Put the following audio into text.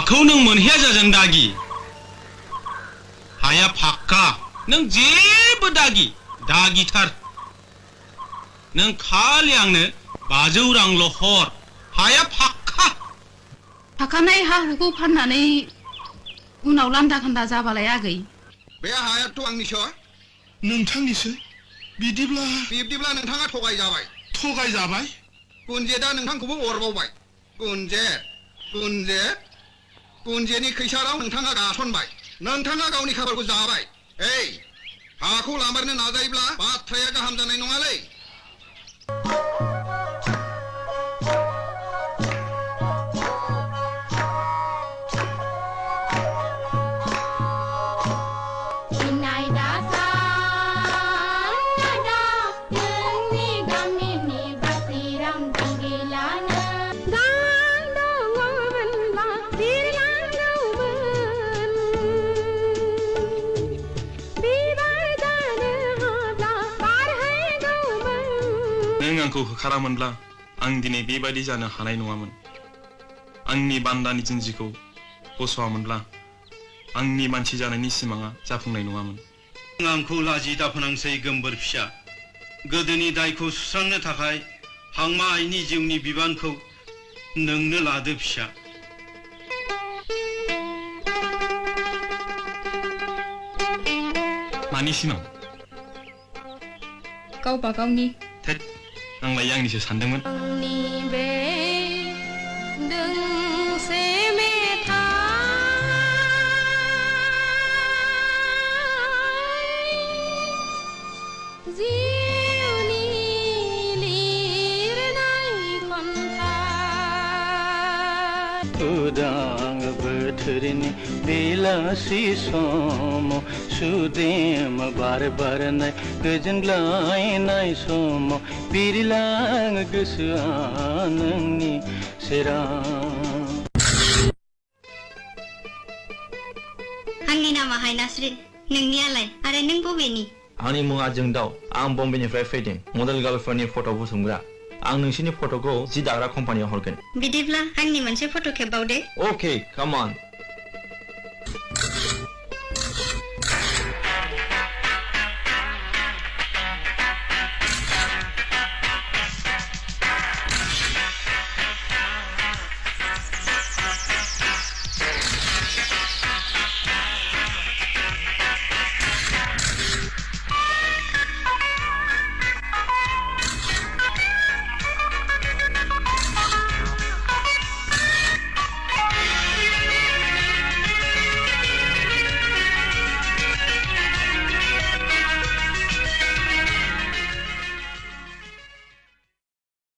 हाखौ नों मोनहैया जाजों दागि हाया फाक्का नों जेबो दागिथार नों खालि आंनो 500 रांल' हर हाया फाक्का थाखानाय हा हुखौ फाननानै उनाव लान्दा खान्दा जाबालाय आगै बे हायाथ' आंनिसो नोंथांनिसो बिब्दिब्ला नोंथाङा थगायजाबाय गुनजेदा नोंथांखौबो अरबावबाय गुनजेनि खैसाराव नोंथाङा गासनबाय नोंथाङा गावनि खाफालखौ जाबाय हाखौ लामारनो नाजायोब्ला बाथ्राया गाहाम जानाय नङालै नों आंखौ होखारामोनब्ला आं दिनै बेबायदि जानो हानाय नङामोन आंनि बान्दानि जिन्जिखौ बस'आमोनब्ला आंनि मानसि जानायनि सिमाङा जाफुंनाय नङामोन आंखौ लाजि दाफोनांसै गोमबोर फिसा गोदोनि दायखौ सुस्रांनो थाखाय हांमा आइनि जिउनि बिबानखौ नोंनो लादो फिसा मानि सिमां गावबा गावनि थेद आंलाय आंनिसो सानदोंमोन उदां बोथोरनि बेलासि समाव सुदेम बार बारनाय गोजोनग्लायनाय समाव बिरलाङो गोसोआ नोंनि सेराव आंनि नामा हायनास्रि नोंनियालाय आरो नों बबेनि आंनि मुङा जोंदाव आं बम्बेनिफ्राय फैदों मडेल गार्लफोरनि फट' बुथुमग्रा आं नोंसिनि फट'खौ जि दाग्रा कम्पानियाव हरगोन बिदिब्ला आंनि मोनसे फट' खेबबावदे Okay, come on.